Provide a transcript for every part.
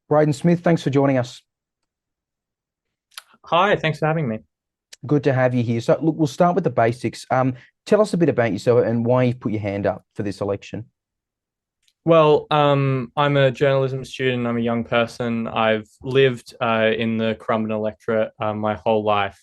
Braden Smith, thanks for joining us. Hi, thanks for having me. Good to have you here. So, look, we'll start with the basics. Tell us a bit about yourself and why you put your hand up for this election. I'm a journalism student. I'm a young person. I've lived in the Currumbin electorate my whole life.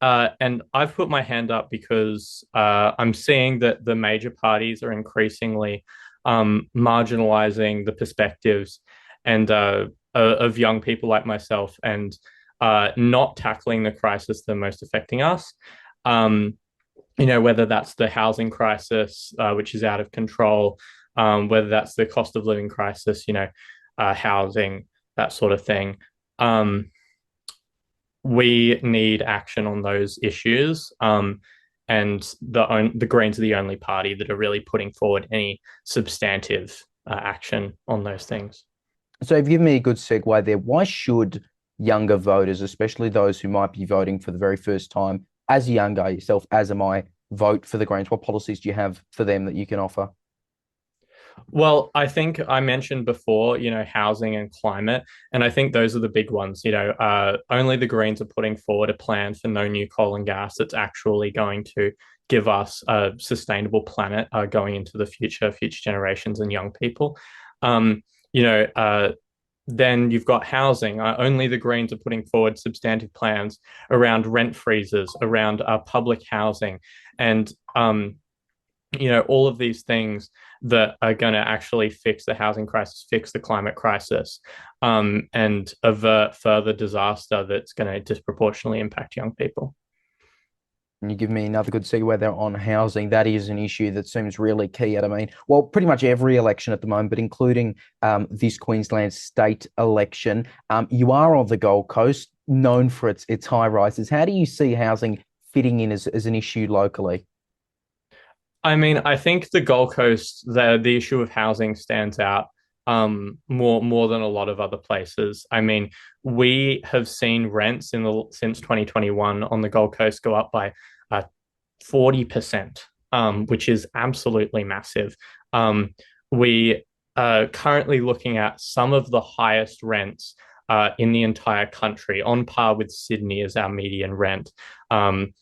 And I've put my hand up because I'm seeing that the major parties are increasingly marginalizing the perspectives and of young people like myself and not tackling the crisis that are most affecting us. Um, whether that's the housing crisis, which is out of control, whether that's the cost of living crisis, housing, that sort of thing. Um, we need action on those issues. And the Greens are the only party that are really putting forward any substantive action on those things. So, you've given me a good segue there. Why should younger voters, especially those who might be voting for the very first time, as a young guy yourself, as am I, vote for the Greens? What policies do you have for them that you can offer? Well, I think I mentioned before, housing and climate, and I think those are the big ones. Only the Greens are putting forward a plan for no new coal and gas that's actually going to give us a sustainable planet going into the future generations and young people. Um, you know, uh, then you've got housing. Only the Greens are putting forward substantive plans around rent freezes, around public housing, and all of these things that are going to actually fix the housing crisis, fix the climate crisis, and avert further disaster that's going to disproportionately impact young people. And you give me another good segue there on housing. That is an issue that seems really key. I mean, well, pretty much every election at the moment, but including this Queensland state election. You are on the Gold Coast, known for its high rises. How do you see housing fitting in as an issue locally? I mean, I think the Gold Coast, the issue of housing stands out more than a lot of other places. I mean, we have seen rents since 2021 on the Gold Coast go up by 40%, which is absolutely massive. We are currently looking at some of the highest rents in the entire country, on par with Sydney as our median rent. Um,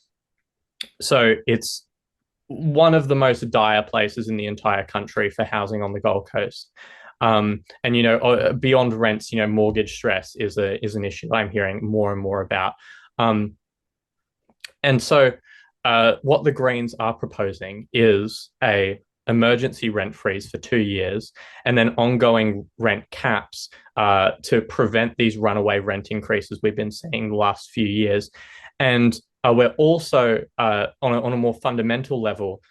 so it's one of the most dire places in the entire country for housing on the Gold Coast. And beyond rents, mortgage stress is an issue I'm hearing more and more about. Um, and so, what the Greens are proposing is a emergency rent freeze for 2 years, and then ongoing rent caps to prevent these runaway rent increases we've been seeing the last few years. And we're also on a more fundamental level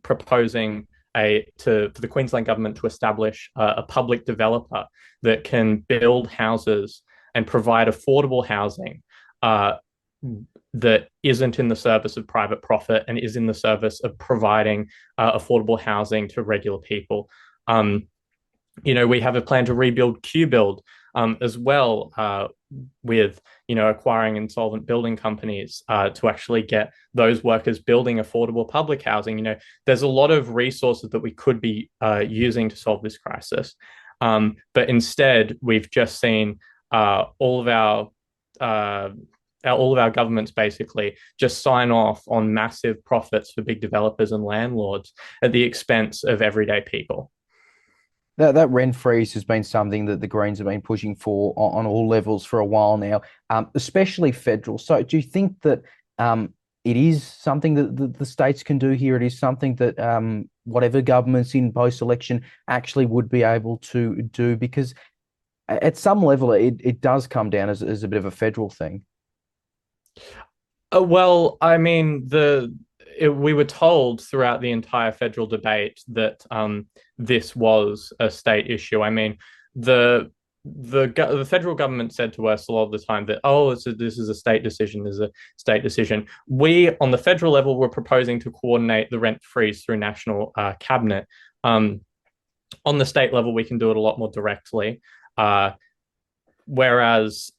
proposing for the Queensland government to establish a public developer that can build houses and provide affordable housing uh, that isn't in the service of private profit and is in the service of providing affordable housing to regular people. We have a plan to rebuild QBuild as well, with acquiring insolvent building companies to actually get those workers building affordable public housing. There's a lot of resources that we could be using to solve this crisis, but instead we've just seen uh, all of our governments basically just sign off on massive profits for big developers and landlords at the expense of everyday people. That rent freeze has been something that the Greens have been pushing for on all levels for a while now, especially federal. So, do you think that it is something that the states can do here? It is something that whatever governments in post-election actually would be able to do, because at some level it does come down as a bit of a federal thing. Well, I mean, we were told throughout the entire federal debate that this was a state issue. I mean, the federal government said to us a lot of the time that, oh, this is a state decision, this is a state decision. We on the federal level were proposing to coordinate the rent freeze through national cabinet. Um, on the state level, we can do it a lot more directly. Uh, Whereas,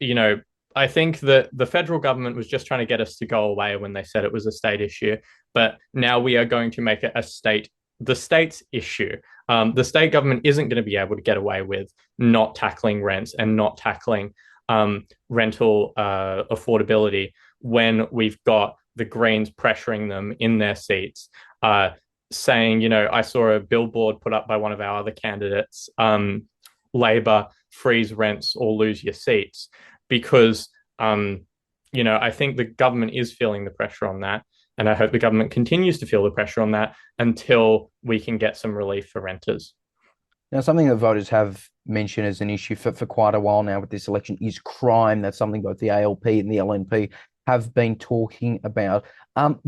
I think that the federal government was just trying to get us to go away when they said it was a state issue. But now we are going to make it the state's issue. The state government isn't going to be able to get away with not tackling rents and not tackling rental affordability when we've got the Greens pressuring them in their seats, saying, I saw a billboard put up by one of our other candidates, Labor, freeze rents or lose your seats, because, I think the government is feeling the pressure on that. And I hope the government continues to feel the pressure on that until we can get some relief for renters. Now, something that voters have mentioned as an issue for quite a while now with this election is crime. That's something both the ALP and the LNP have been talking about.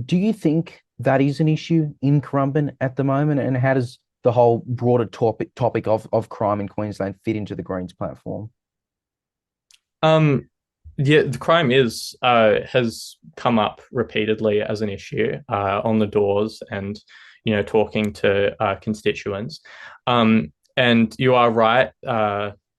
Do you think that is an issue in Currumbin at the moment? And how does the whole broader topic of crime in Queensland fit into the Greens platform? Yeah, the crime is has come up repeatedly as an issue on the doors and talking to constituents. And you are right.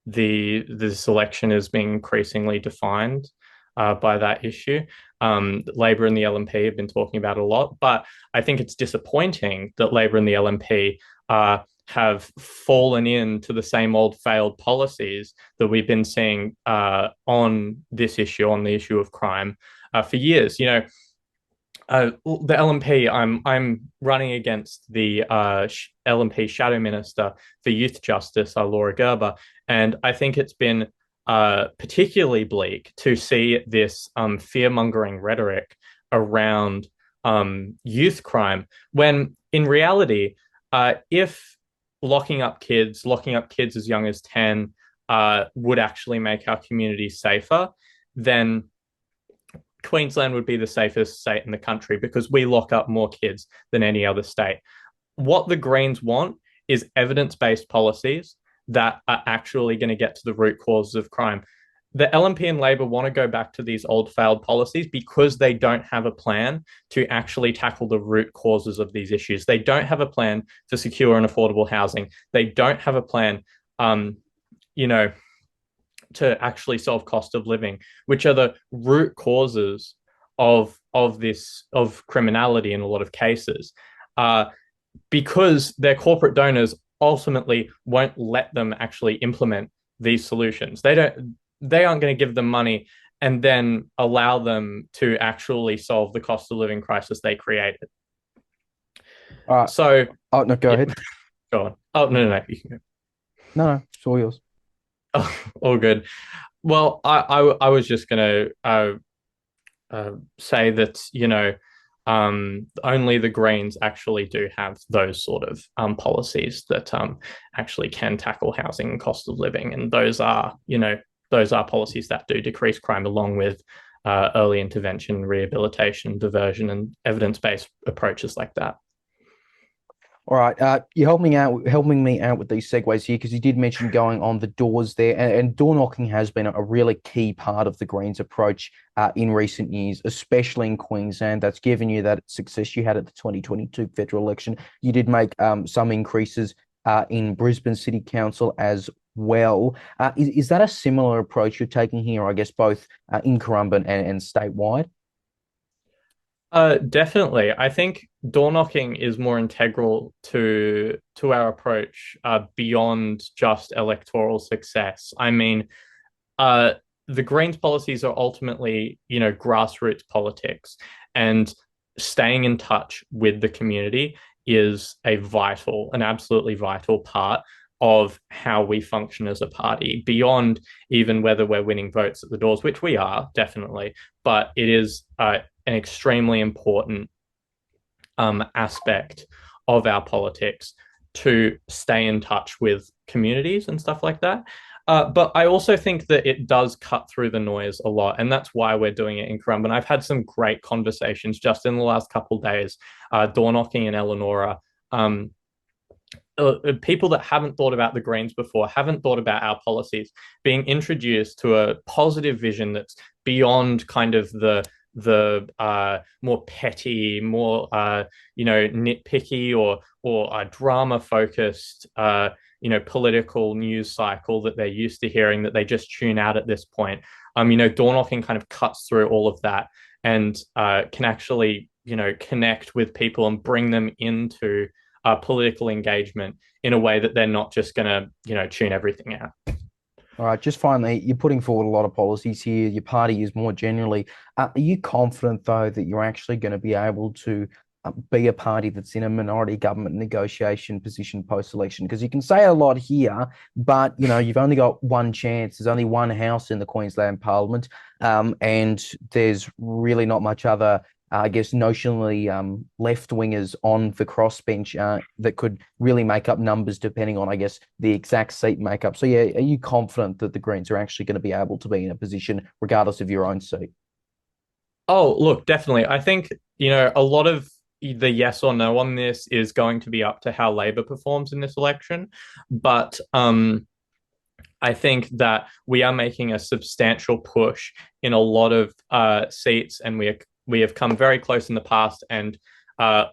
This election is being increasingly defined by that issue. Labor and the LNP have been talking about it a lot, but I think it's disappointing that Labor and the LNP have fallen into the same old failed policies that we've been seeing on this issue, on the issue of crime, for years. The LNP, I'm running against the LNP Shadow Minister for Youth Justice, Laura Gerber, and I think it's been particularly bleak to see this fear-mongering rhetoric around youth crime, when in reality, if locking up kids as young as 10, would actually make our communities safer, then Queensland would be the safest state in the country because we lock up more kids than any other state. What the Greens want is evidence-based policies that are actually going to get to the root causes of crime. The LNP and Labor want to go back to these old failed policies because they don't have a plan to actually tackle the root causes of these issues. They don't have a plan for secure and affordable housing. They don't have a plan, to actually solve cost of living, which are the root causes of criminality in a lot of cases, because their corporate donors ultimately won't let them actually implement these solutions. They aren't going to give them money and then allow them to actually solve the cost of living crisis they created. So, oh no, go ahead. Go on. Oh no, you can go. No, it's all yours. Oh, all good. Well, I was just gonna say that only the Greens actually do have those sort of policies that actually can tackle housing and cost of living, and those are policies that do decrease crime, along with early intervention, rehabilitation, diversion, and evidence-based approaches like that. All right, you're helping me out with these segues here because you did mention going on the doors there, and door knocking has been a really key part of the Greens' approach in recent years, especially in Queensland. That's given you that success you had at the 2022 federal election. You did make some increases in Brisbane City Council as well. Is that a similar approach you're taking here, I guess, both in Currumbin and statewide? Definitely. I think door knocking is more integral to our approach beyond just electoral success. I mean, the Greens policies are ultimately, grassroots politics, and staying in touch with the community is an absolutely vital part of how we function as a party, beyond even whether we're winning votes at the doors, which we are, definitely. But it is an extremely important aspect of our politics to stay in touch with communities and stuff like that. But I also think that it does cut through the noise a lot, and that's why we're doing it in Currumbin. I've had some great conversations just in the last couple of days, door knocking in Eleanor. People that haven't thought about the Greens before, haven't thought about our policies, being introduced to a positive vision that's beyond kind of the more petty, more nitpicky or drama focused political news cycle that they're used to hearing, that they just tune out at this point. Door knocking kind of cuts through all of that and can actually connect with people and bring them into political engagement in a way that they're not just going to, tune everything out. All right, just finally, you're putting forward a lot of policies here. Your party is more generally. Are you confident, though, that you're actually going to be able to be a party that's in a minority government negotiation position post-election? Because you can say a lot here, but you've only got one chance. There's only one house in the Queensland Parliament, and there's really not much other I guess, notionally left wingers on the crossbench that could really make up numbers depending on, I guess, the exact seat makeup. So, yeah, are you confident that the Greens are actually going to be able to be in a position regardless of your own seat? Oh, look, definitely. I think, a lot of the yes or no on this is going to be up to how Labor performs in this election. But I think that we are making a substantial push in a lot of seats, and we have come very close in the past. And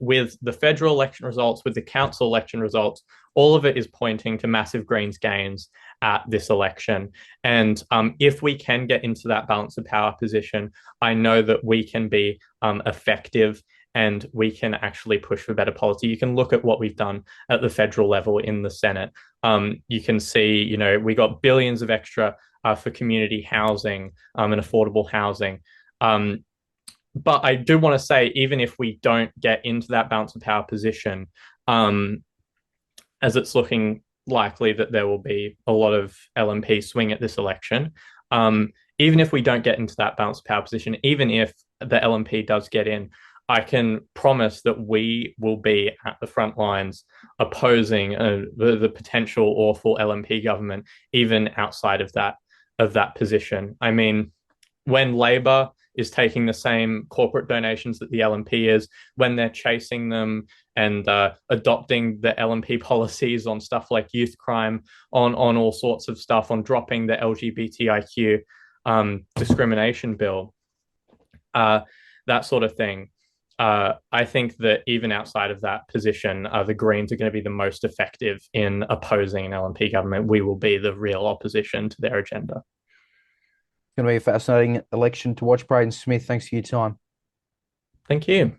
with the federal election results, with the council election results, all of it is pointing to massive Greens gains at this election. And if we can get into that balance of power position, I know that we can be effective and we can actually push for better policy. You can look at what we've done at the federal level in the Senate. You can see, we got billions of extra for community housing and affordable housing. But I do want to say, even if we don't get into that balance of power position, as it's looking likely that there will be a lot of LNP swing at this election, even if we don't get into that balance of power position, even if the LNP does get in, I can promise that we will be at the front lines opposing the potential awful LNP government, even outside of that position. I mean, when Labor is taking the same corporate donations that the LNP is, when they're chasing them and adopting the LNP policies on stuff like youth crime, on all sorts of stuff, on dropping the LGBTIQ discrimination bill, that sort of thing. I think that even outside of that position, the Greens are going to be the most effective in opposing an LNP government. We will be the real opposition to their agenda. Going to be a fascinating election to watch. Braden Smith, thanks for your time. Thank you.